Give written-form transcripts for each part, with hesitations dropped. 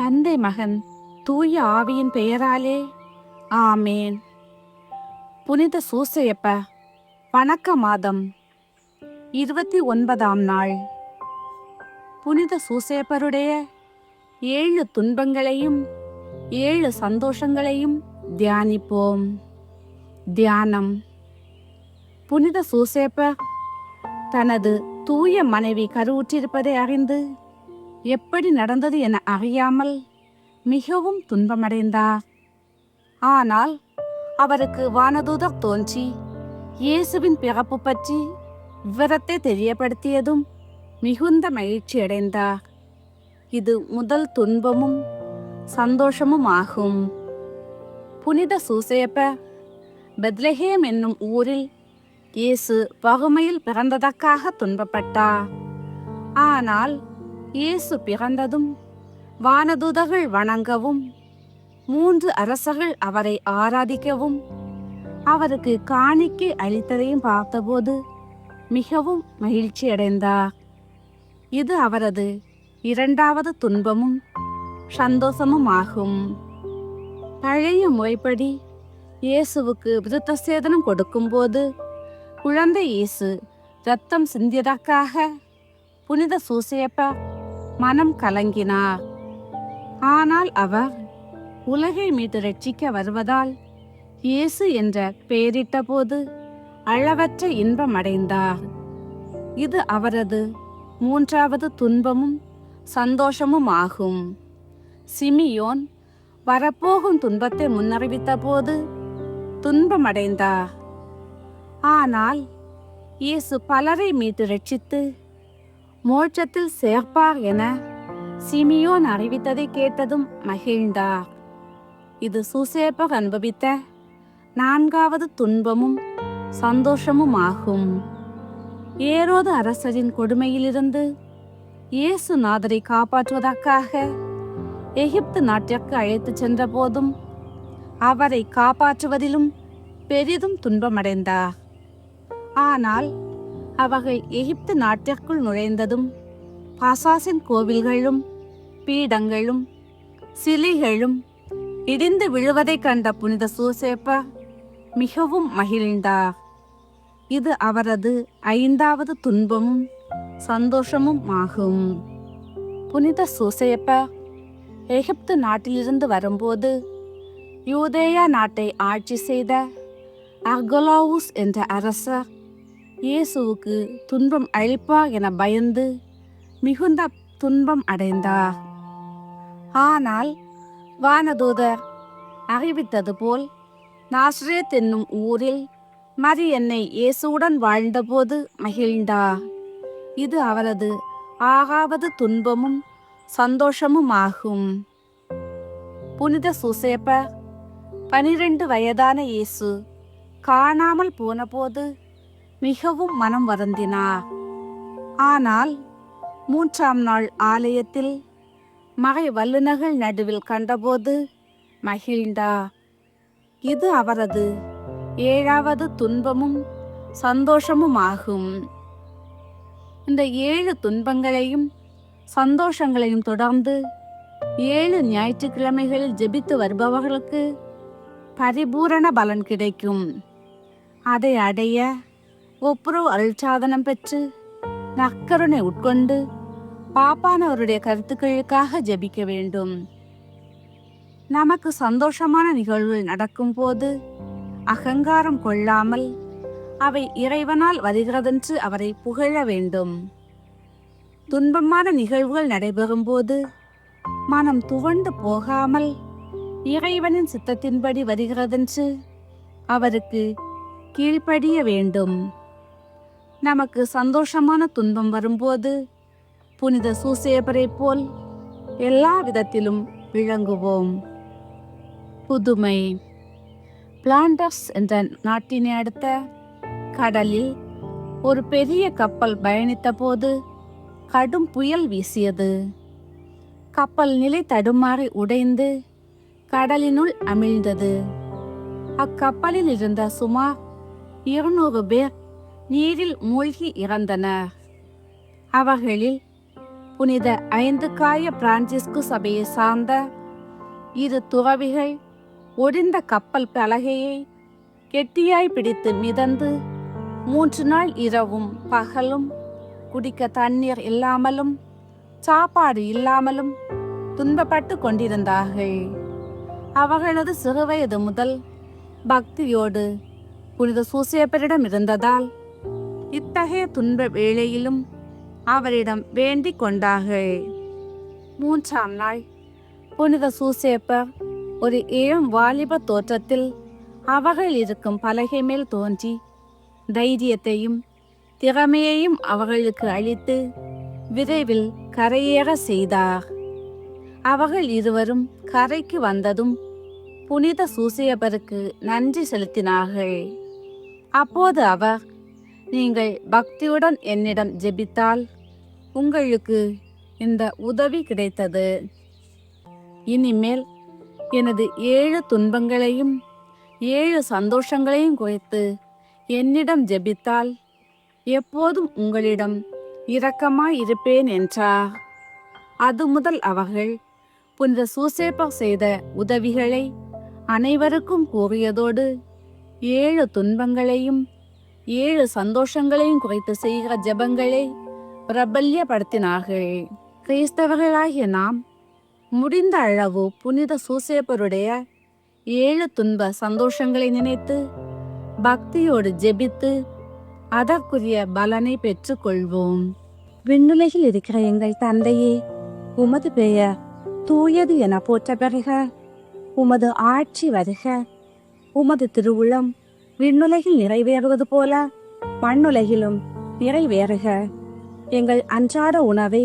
தந்தை மகன் தூய ஆவியின் பெயராலே ஆமேன். புனித சூசையப்ப வணக்க மாதம் 29ஆம் நாள். புனித சூசையப்பருடைய 7 துன்பங்களையும் 7 சந்தோஷங்களையும் தியானிப்போம். தியானம். புனித சூசையப்பர் தனது தூய மனைவி கருவுற்றிருப்பதை அறிந்து எப்படி நடந்தது என அறியாமல் மிகவும் துன்பமடைந்தார். ஆனால் அவருக்கு வானதூதர் தோன்றி இயேசுவின் பிறப்பு பற்றி விவரத்தை தெரியப்படுத்தியதும் மிகுந்த மகிழ்ச்சி அடைந்தார். இது முதல் துன்பமும் சந்தோஷமும் ஆகும். புனித சூசையப்பர் பெத்லஹேம் என்னும் ஊரில் இயேசு வறுமையில் பிறந்ததற்காக துன்பப்பட்டார். ஆனால் இயேசு பிறந்ததும் வானதூதர்கள் வணங்கவும் 3 அரசர்கள் அவரை ஆராதிக்கவும் அவருக்கு காணிக்கை அளித்ததையும் பார்த்தபோது மிகவும் மகிழ்ச்சி அடைந்தார். இது அவரது 2வது துன்பமும் சந்தோஷமும் ஆகும். பழைய முறைப்படி இயேசுவுக்கு விருத்த சேதனம் கொடுக்கும்போது குழந்தை இயேசு இரத்தம் சிந்தியதற்காக புனித சூசையப்பர் மனம் கலங்கினார். ஆனால் அவர் உலகை மீட்டு ரட்சிக்க வருவதால் இயேசு என்ற பெயரிட்ட போது அளவற்ற இன்பம் அடைந்தார். இது அவரது 3வது துன்பமும் சந்தோஷமும் ஆகும். சிமியோன் வரப்போகும் துன்பத்தை முன்னறிவித்த போது துன்பமடைந்தார். ஆனால் இயேசு பலரை மீட்டு ரட்சித்து மோட்சத்தில் சேர்ப்பார் என சிமியோன் அறிவித்ததை கேட்டதும் மகிழ்ந்தார். இது சூசையப்பர் அனுபவித்த 4வது துன்பமும் சந்தோஷமும் ஆகும். ஏரோது அரசரின் கொடுமையிலிருந்து இயேசு நாதரை காப்பாற்றுவதற்காக எகிப்து நாட்டிற்கு அழைத்து சென்ற போதும் அவரை காப்பாற்றுவதிலும் பெரிதும் துன்பமடைந்தார். ஆனால் அவர்கள் எகிப்து நாட்டிற்குள் நுழைந்ததும் பாசாசின் கோவில்களும் பீடங்களும் சிலைகளும் இடிந்து விழுவதை கண்ட புனித சூசையப்பர் மிகவும் மகிழ்ந்தார். இது அவரது 5வது துன்பமும் சந்தோஷமும் ஆகும். புனித சூசையப்பர் எகிப்து நாட்டிலிருந்து வரும்போது யூதேயா நாட்டை ஆட்சி செய்த அர்கலாவுஸ் என்ற அரசர் இயேசுவுக்கு துன்பம் அளிப்பார் என பயந்து மிகுந்த துன்பம் அடைந்தார். ஆனால் வானதூதர் அறிவித்தது போல் நாசரேத் என்னும் ஊரில் மரியன்னை இயேசுவுடன் வாழ்ந்தபோது மகிழ்ந்தார். இது அவரது 6வது துன்பமும் சந்தோஷமும் ஆகும். புனித சூசையப்பர் 12 வயதான இயேசு காணாமல் போனபோது மிகவும் மனம் வருந்தினார். ஆனால் 3ஆம் நாள் ஆலயத்தில் மறை வல்லுநர்கள் நடுவில் கண்டபோது மகிழ்ந்தார். இது அவரது 7வது துன்பமும் சந்தோஷமும் ஆகும். இந்த 7 துன்பங்களையும் சந்தோஷங்களையும் தொடர்ந்து 7 ஞாயிற்றுக்கிழமைகளில் ஜெபித்து வருபவர்களுக்கு பரிபூரண பலன் கிடைக்கும். அதை அடைய ஒப்புரவு அருள்சாதனம் பெற்று நற்கருணை உட்கொண்டு பாப்பானவருடைய கருத்துக்களுக்காக ஜெபிக்க வேண்டும். நமக்கு சந்தோஷமான நிகழ்வுகள் நடக்கும் போது அகங்காரம் கொள்ளாமல் அவை இறைவனால் வருகிறதென்று அவரை புகழ வேண்டும். துன்பமான நிகழ்வுகள் நடைபெறும் போது மனம் துவண்டு போகாமல் இறைவனின் சித்தத்தின்படி வருகிறதென்று அவருக்கு கீழ்ப்படிய வேண்டும். நமக்கு சந்தோஷமான துன்பம் வரும்போது புனித சூசையப்பரை போல் எல்லா விதத்திலும் விளங்குவோம். புதுமை. பிளாண்டர்ஸ் என்ற நாட்டினை அடுத்த கடலில் ஒரு பெரிய கப்பல் பயணித்த போது கடும் புயல் வீசியது. கப்பல் நிலை தடுமாறி உடைந்து கடலினுள் அமிழ்ந்தது. அக்கப்பலில் இருந்த சுமார் 200 பேர் நீரில் மூழ்கி இறந்தனர். அவர்களில் புனித 5 காய பிரான்சிஸ்கு சபையை சார்ந்த இரு துறவிகள் ஒடிந்த கப்பல் பலகையை கெட்டியாய் பிடித்து மிதந்து 3 நாள் இரவும் பகலும் குடிக்க தண்ணீர் இல்லாமலும் சாப்பாடு இல்லாமலும் துன்பப்பட்டு கொண்டிருந்தார்கள். அவர்களது சிறுவயது முதல் பக்தியோடு புனித சூசேப்பரிடம் இருந்ததால் இத்தகைய துன்ப வேளையிலும் அவரிடம் வேண்டிக் கொண்டார்கள். 3ஆம் நாள் புனித சூசேப்பர் ஒரு வாலிப தோற்றத்தில் அவர்கள் இருக்கும் பலகை மேல் தோன்றி தைரியத்தையும் திறமையையும் அவர்களுக்கு அளித்து விரைவில் கரையேற செய்தார். அவர்கள் இருவரும் கரைக்கு வந்ததும் புனித சூசேப்பருக்கு நன்றி செலுத்தினார்கள். அப்போது அவர், நீங்கள் பக்தியுடன் என்னிடம் ஜெபித்தால் உங்களுக்கு இந்த உதவி கிடைத்தது. இனிமேல் எனது 7 துன்பங்களையும் 7 சந்தோஷங்களையும் குறித்து என்னிடம் ஜெபித்தால் எப்போதும் உங்களிடம் இரக்கமாய் இருப்பேன் என்றார். அது முதல் அவர்கள் புனித சூசேப்பர் செய்த உதவிகளை அனைவருக்கும் கூறியதோடு 7 துன்பங்களையும் 7 சந்தோஷங்களையும் குறித்து செய்கிற ஜெபங்களை பிரபல்யப்படுத்தினார்கள். கிறிஸ்தவர்களாகிய நாம் முடிந்த அளவு புனித சூசேப்பருடைய 7 துன்ப சந்தோஷங்களை நினைத்து பக்தியோடு ஜெபித்து அதற்குரிய பலனை பெற்றுக்கொள்வோம். விண்ணுலகில் இருக்கிற எங்கள் தந்தையே, உமது பெயர் தூயது என போற்ற பெறுக. உமது ஆட்சி வருக. உமது திருவுளம் விண்ணுலகில் நிறைவேறுவது போல மண்ணுலகிலும் நிறைவேறுக. எங்கள் அன்றாட உணவை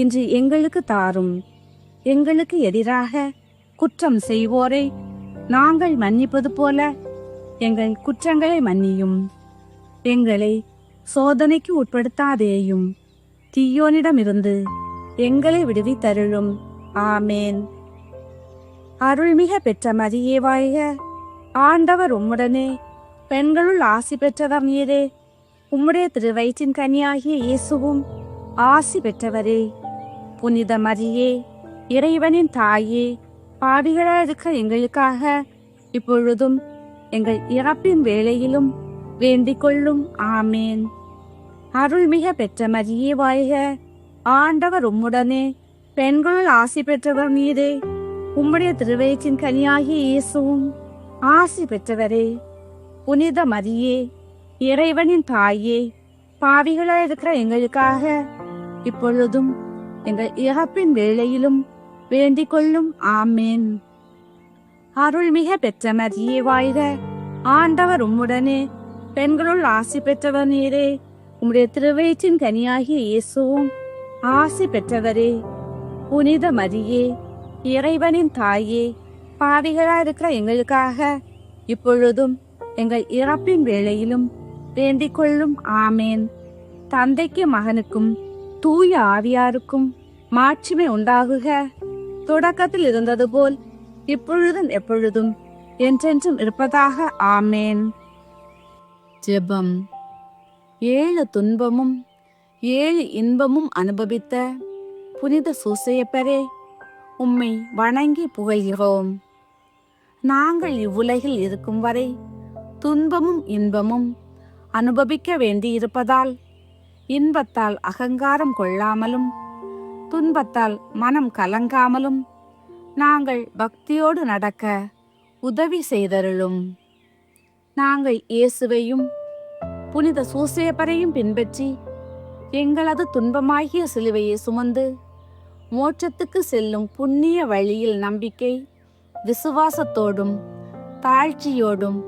இன்று எங்களுக்கு தாரும். எங்களுக்கு எதிராக குற்றம் செய்வோரை நாங்கள் மன்னிப்பது போல எங்கள் குற்றங்களை மன்னியும். எங்களை சோதனைக்கு உட்படுத்தாதேயும், தீயோனிடமிருந்து எங்களை விடுவித்தருளும். ஆமேன். அருள்மிக பெற்ற மரியே வாழ்க. ஆண்டவர் உம்முடனே, பெண்களுள் ஆசி பெற்றவர் நீரே. உம்முடைய திருவயிற்றின் கனியாகிய இயேசுவும் ஆசி பெற்றவரே. புனித மரியே, இறைவனின் தாயே, பாவிகளாக இருக்க எங்களுக்காக இப்பொழுதும் எங்கள் இறப்பின் வேளையிலும் வேண்டிக் கொள்ளும். ஆமேன். அருள்மிக பெற்ற மரியே வாழ்க. ஆண்டவர் உம்முடனே, பெண்களுள் ஆசி பெற்றவர் நீரே. உம்முடைய திருவயிற்றின் கனியாகிய இயேசுவும் ஆசி பெற்றவரே. புனித மரியே, இறைவனின் தாயே, பாவிகளாக இருக்கிற எங்களுக்காக இப்பொழுதும் எங்கள் இறப்பின் வேளையிலும் வேண்டிக் கொள்ளும். ஆமேன். அருள்மிக பெற்ற மரியே வாழ்க. ஆண்டவர் உம்முடனே, பெண்களுள் ஆசி பெற்றவர் நீரே. உம்முடைய திருவயிற்றின் கனியாகிய இயேசுவும் ஆசி பெற்றவரே. புனித மரியே, இறைவனின் தாயே, பாவிகளாக இருக்கிற எங்களுக்காக இப்பொழுதும் எங்கள் இறப்பின் வேளையிலும் வேண்டிக் கொள்ளும். ஆமேன். தந்தைக்கு மகனுக்கும் தூய ஆவியாருக்கும் மாட்சிமை உண்டாகுக. தொடக்கத்தில் இருந்தது போல் இப்பொழுதும் எப்பொழுதும் என்றென்றும் இருப்பதாக. ஆமேன். ஜெபம். 7 துன்பமும் 7 இன்பமும் அனுபவித்த புனித சூசேப்பரே, உம்மை வணங்கி புகழ்கிறோம். நாங்கள் இவ்வுலகில் இருக்கும் வரை துன்பமும் இன்பமும் அனுபவிக்க வேண்டியிருப்பதால் இன்பத்தால் அகங்காரம் கொள்ளாமலும் துன்பத்தால் மனம் கலங்காமலும் நாங்கள் பக்தியோடு நடக்க உதவி செய்தருளும். நாங்கள் இயேசுவையும் புனித சூசேப்பரையும் பின்பற்றி எங்களது துன்பமாகிய சிலுவையை சுமந்து மோட்சத்துக்கு செல்லும் புண்ணிய வழியில் நம்பிக்கை விசுவாசத்தோடும் தாழ்ச்சியோடும்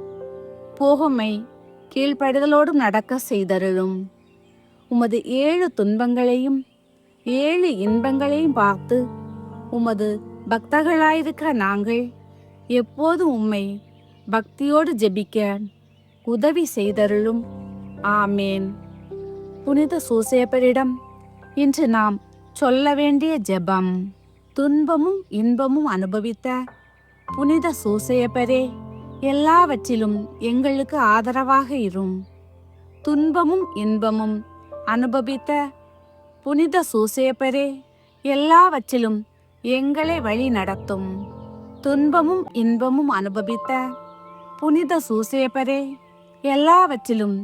போகுமை கீழ்ப்படுதலோடும் நடக்க செய்தருளும். உமது 7 துன்பங்களையும் 7 இன்பங்களையும் பார்த்து உமது பக்தர்களாயிருக்கிற நாங்கள் எப்போதும் உம்மை பக்தியோடு ஜெபிக்க உதவி செய்தருளும். ஆமேன். புனித சூசேப்பரிடம் இன்று நாம் சொல்ல வேண்டிய ஜெபம். துன்பமும் இன்பமும் அனுபவித்த புனித சூசேப்பரே, எல்லாவற்றிலும் எங்களுக்கு ஆதரவாக இரும். துன்பமும் இன்பமும் அனுபவித்த புனித சூசேப்பரே, எல்லாவற்றிலும் எங்களை வழி நடத்தும். துன்பமும் இன்பமும் அனுபவித்த புனித சூசேப்பரே, எல்லாவற்றிலும்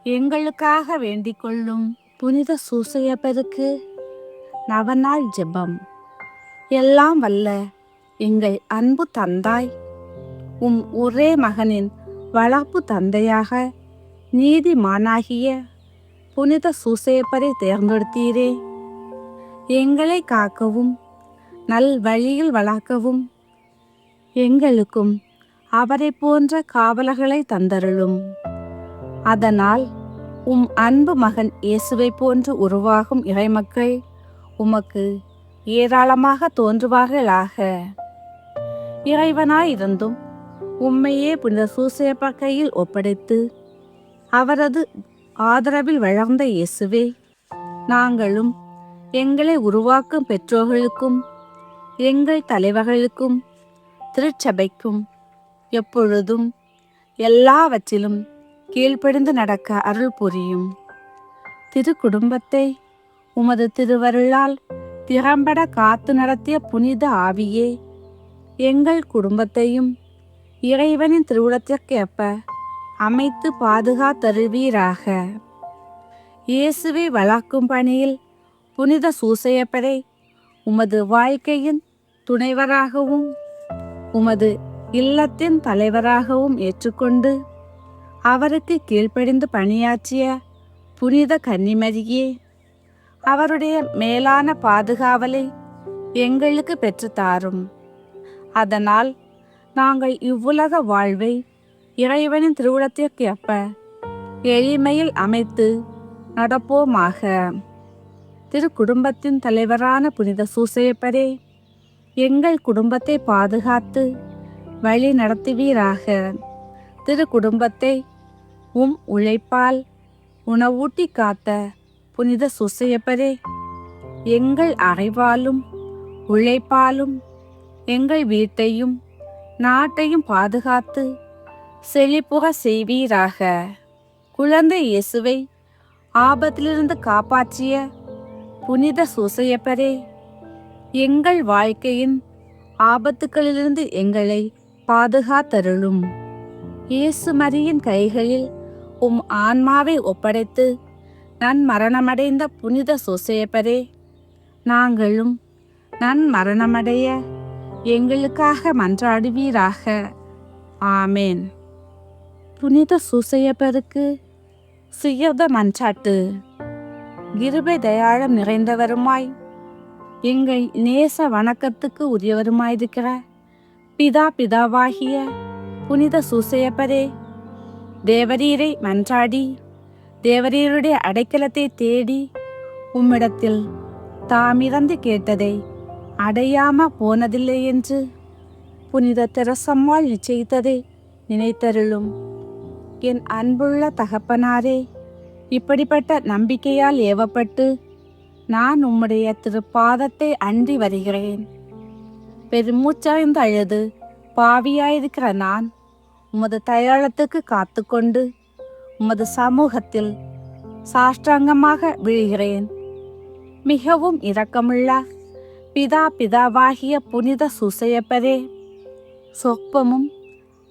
எங்களுக்காக வேண்டிக் கொள்ளும். புனித சூசையப்பருக்கு நவநாள் ஜெபம். எல்லாம் வல்ல எங்கள் அன்பு தந்தாய், ஒரே மகனின் வளர்ப்பு தந்தையாக நீதிமானாகிய புனித சூசேப்பரை தேர்ந்தெடுத்தீரே. எங்களை காக்கவும் நல் வழியில் வளர்க்கவும் எங்களுக்கும் அவரை போன்ற காவலர்களை தந்தருளும். அதனால் அன்பு மகன் இயேசுவை போன்று உருவாகும் இறைமக்கள் உமக்கு ஏராளமாக தோன்றுவார்களாக. இறைவனாயிருந்தும் உம்மையே புனித சூசேப்பர் கையில் ஒப்படைத்து அவரது ஆதரவில் வளர்ந்த இயேசுவே, நாங்களும் எங்களை உருவாக்கும் பெற்றோர்களுக்கும் எங்கள் தலைவர்களுக்கும் திருச்சபைக்கும் எப்பொழுதும் எல்லாவற்றிலும் கீழ்ப்படிந்து நடக்க அருள் புரியும். திரு குடும்பத்தை உமது திருவருளால் திறம்பட காத்து நடத்திய புனித ஆவியே, எங்கள் குடும்பத்தையும் இறைவனின் திருவுளத்திற்கேற்ப அமைத்து பாதுகாத்தருள்வீராக. இயேசுவை வளர்க்கும் பணியில் புனித சூசையப்பரை உமது வாழ்க்கையின் துணைவராகவும் உமது இல்லத்தின் தலைவராகவும் ஏற்றுக்கொண்டு அவருக்கு கீழ்ப்படிந்து பணியாற்றிய புனித கன்னிமரியே, அவருடைய மேலான பாதுகாவலை எங்களுக்கு பெற்றுத்தாரும். அதனால் நாங்கள் இவ்வுலக வாழ்வை இறைவனின் திருவுளத்திற்கேற்ப எளிமையில் அமைத்து நடப்போமாக. திரு குடும்பத்தின் தலைவரான புனித சூசையப்பரே, எங்கள் குடும்பத்தை பாதுகாத்து வழி நடத்துவீராக. திரு குடும்பத்தை உழைப்பால் உணவூட்டி காத்த புனித சூசையப்பரே, எங்கள் அறிவாலும் உழைப்பாலும் எங்கள் வீட்டையும் நாட்டையும் பாதுகாத்து செழிப்புற செய்வீராக. குழந்தை இயேசுவை ஆபத்திலிருந்து காப்பாற்றிய புனித சூசையப்பரே, எங்கள் வாழ்க்கையின் ஆபத்துக்களிலிருந்து எங்களை பாதுகாத்தருளும். இயேசு மரியின் கைகளில் ஆன்மாவை ஒப்படைத்து நன்மரணமடைந்த புனித சூசையப்பரே, நாங்களும் நன்மரணமடைய எங்களுக்காக மன்றாடுவீராக. ஆமேன். புனித சூசையப்பருக்கு சுயத மன்றாட்டு. கிருபை தயாளம் நிறைந்தவருமாய் எங்கள் நேச வணக்கத்துக்கு உரியவருமாயிருக்கிற பிதாவாகிய புனித சூசையப்பரே, தேவரீரை மன்றாடி தேவரீருடைய அடைக்கலத்தை தேடி உம்மிடத்தில் தாமிறந்து கேட்டதை அடையாம போனதில்லை என்று புனித தெரசம்மாள் நிச்சயித்ததை நினைத்தருளும். என் அன்புள்ள தகப்பனாரே, இப்படிப்பட்ட நம்பிக்கையால் ஏவப்பட்டு நான் உம்முடைய திருப்பாதத்தை அண்டி வருகிறேன். பெருமூச்சாய்ந்து அழுது பாவியாயிருக்கிற நான் உமது தயாளத்துக்கு காத்து கொண்டு உமது சமூகத்தில் சாஷ்டாங்கமாக விழுகிறேன். மிகவும் இரக்கமுள்ள பிதாவாகிய புனித சூசையப்பரே, சொற்பமும்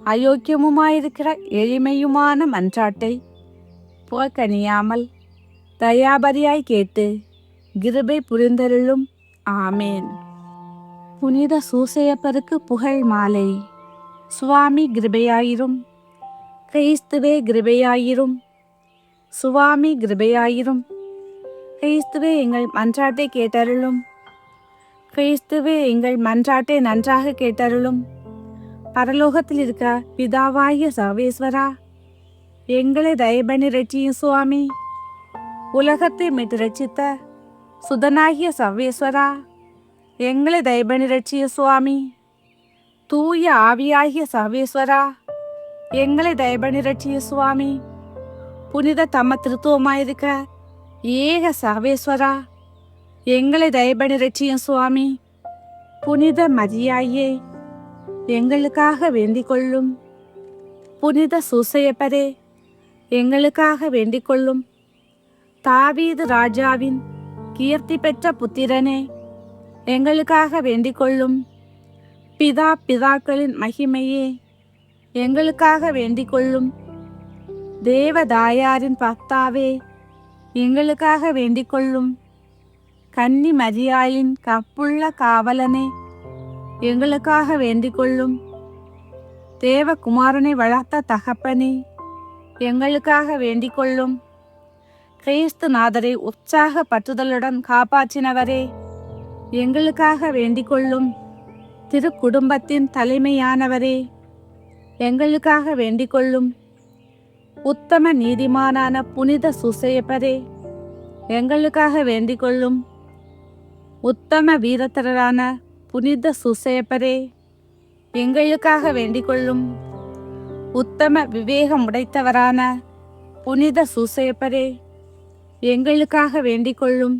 அயோக்கியமுமாயிருக்கிற எளிமையுமான மன்றாட்டை புறக்கணியாமல் தயாபரியாய் கேட்டு கிருபை புரிந்தருளும். ஆமேன். புனித சூசையப்பருக்கு புகழ் மாலை. சுவாமி கிருபையாயிரும். கிறிஸ்துவே கிருபையாயிரும். சுவாமி கிருபையாயிரும். கிறிஸ்துவே எங்கள் மன்றாட்டை கேட்டருளும். கிறிஸ்துவே எங்கள் மன்றாட்டை நன்றாக கேட்டருளும். பரலோகத்தில் இருக்க பிதாவாகிய சர்வேஸ்வரா, எங்களை தயபணி ரட்சியும் சுவாமி. உலகத்தை மீட்டு ரட்சித்த சுதனாகிய சர்வேஸ்வரா, எங்களை தயபணி ரட்சிய சுவாமி. தூய ஆவியாகிய சர்வேஸ்வரா, எங்களை தயபணி ரட்சிய சுவாமி. புனித தம்ம திருத்துவமாயிருக்க ஏக சர்வேஸ்வரா, எங்களை தயபணி ரட்சியும் சுவாமி. புனித மரியாயே, எங்களுக்காக வேண்டிக் கொள்ளும். புனித சூசையப்பரே, எங்களுக்காக வேண்டிக் கொள்ளும். தாவீது ராஜாவின் கீர்த்தி பெற்ற புத்திரனே, எங்களுக்காக வேண்டிக் கொள்ளும். பிதாக்களின் மகிமையே, எங்களுக்காக வேண்டிக் கொள்ளும். தேவதாயாரின் பக்தாவே, எங்களுக்காக வேண்டிக் கொள்ளும். கன்னி மரியாளின் கப்புள்ள காவலனே, எங்களுக்காக வேண்டிக் கொள்ளும். தேவகுமாரனை வளர்த்த தகப்பனே, எங்களுக்காக வேண்டிக் கொள்ளும். கிறிஸ்து நாதரை உற்சாக பற்றுதலுடன் காப்பாற்றினவரே, எங்களுக்காக வேண்டிக் கொள்ளும். திருக்குடும்பத்தின் தலைமையானவரே, எங்களுக்காக வேண்டிக் கொள்ளும். உத்தம நீதிமானான புனித சூசையப்பரே, எங்களுக்காக வேண்டிக் கொள்ளும். உத்தம வீரத்தரான புனித சூசையப்பரே, எங்களுக்காக வேண்டிக் கொள்ளும். உத்தம விவேகம் உடைத்தவரான புனித சூசையப்பரே, எங்களுக்காக வேண்டிக் கொள்ளும்.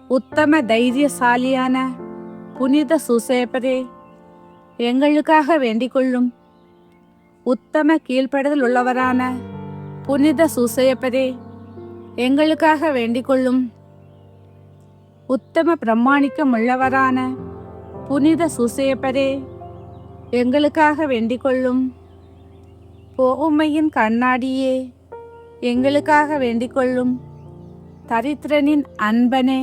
உத்தம தைரியசாலியான புனித சூசையப்பரே, எங்களுக்காக வேண்டிக் கொள்ளும். உத்தம கீழ்ப்படுதல் உள்ளவரான புனித சூசையப்பரே, எங்களுக்காக வேண்டிக் கொள்ளும். உத்தம பிரமாணிக்கம் உள்ளவரான புனித சூசையப்பரே, எங்களுக்காக வேண்டிக் கொள்ளும். பொறுமையின் கண்ணாடியே, எங்களுக்காக வேண்டிக் கொள்ளும். தரித்திரனின் அன்பனே,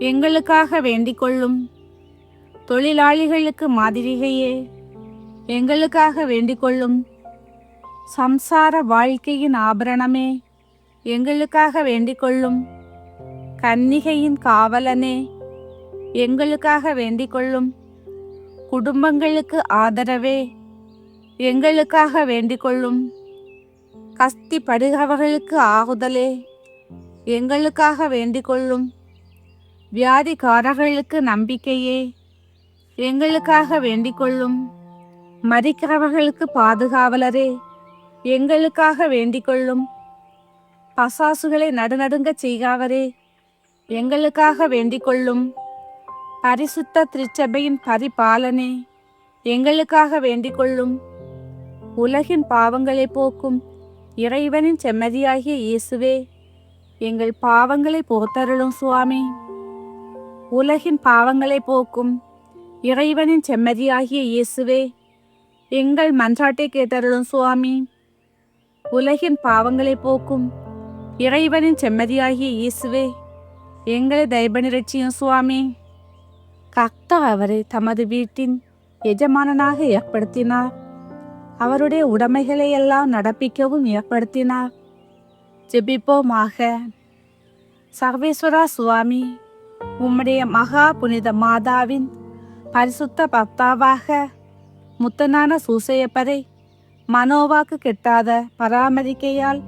எங்களுக்காக வேண்டிக் கொள்ளும். தொழிலாளிகளுக்கு மாதிரிகையே, எங்களுக்காக வேண்டிக் கொள்ளும். சம்சார வாழ்க்கையின் ஆபரணமே, எங்களுக்காக வேண்டிக் கொள்ளும். கன்னிகையின் காவலனே, எங்களுக்காக வேண்டிக் கொள்ளும். குடும்பங்களுக்கு ஆதரவே, எங்களுக்காக வேண்டிக் கொள்ளும். கஸ்திப்படுகிறவர்களுக்கு ஆறுதலே, எங்களுக்காக வேண்டிக் கொள்ளும். வியாதிக்காரர்களுக்கு நம்பிக்கையே, எங்களுக்காக வேண்டிக் கொள்ளும். மரிக்கிறவர்களுக்கு பாதுகாவலரே, எங்களுக்காக வேண்டிக் கொள்ளும். பசாசுகளை நடுநடுங்க செய்காவரே, எங்களுக்காக வேண்டிக் கொள்ளும். பரிசுத்த திருச்சபையின் பரிபாலனே, எங்களுக்காக வேண்டிக் கொள்ளும். உலகின் பாவங்களை போக்கும் இறைவனின் செம்மறியாகிய இயேசுவே, எங்கள் பாவங்களை பொறுத்தருளும் சுவாமி. உலகின் பாவங்களை போக்கும் இறைவனின் செம்மறியாகிய இயேசுவே, எங்கள் மன்றாட்டை கேட்டருளும் சுவாமி. உலகின் பாவங்களை போக்கும் இறைவனின் செம்மறியாகிய இயேசுவே, எங்களை தயபனிரட்சியும் சுவாமி. கர்த்தர் அவரை தமது வீட்டின் எஜமானனாக ஏற்படுத்தினார். அவருடைய உடைமைகளை எல்லாம் நடப்பிக்கவும் ஏற்படுத்தினார். ஜெபிப்போமாக. சர்வேஸ்வரா சுவாமி, உம்முடைய மகா புனித மாதாவின் பரிசுத்த பக்தாவாக முத்தனான சூசையப்பரை மனோவாக்கு கெட்டாத பராமரிக்கையால்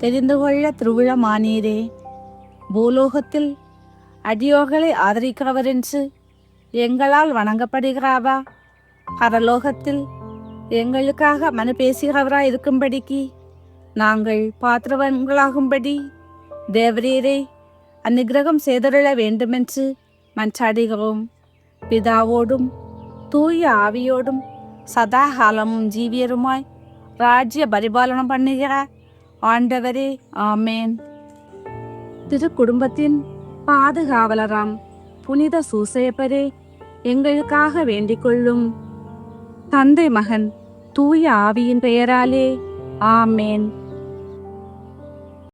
தெரிந்து கொள்ள திருவிழமானீரே. பூலோகத்தில் அடியோர்களை ஆதரிக்கிறவரென்று எங்களால் வணங்கப்படுகிறாவா? பரலோகத்தில் எங்களுக்காக மனு பேசுகிறவராய் இருக்கும்படிக்கு நாங்கள் பாத்திரவன்களாகும்படி தேவரீரை அந்நிகிரகம் செய்தருள வேண்டுமென்று மன்றாடுகிறோம். பிதாவோடும் தூய ஆவியோடும் சதா காலமும் ஜீவியருமாய் ராஜ்ய பரிபாலனம் பண்ணுகிற ஆண்டவரே, ஆமேன். திருக்குடும்பத்தின் பாதுகாவலராம் புனித சூசையப்பரே, எங்களுக்காக வேண்டிக் கொள்ளும். தந்தை மகன் தூய ஆவியின் பெயராலே, ஆமேன்.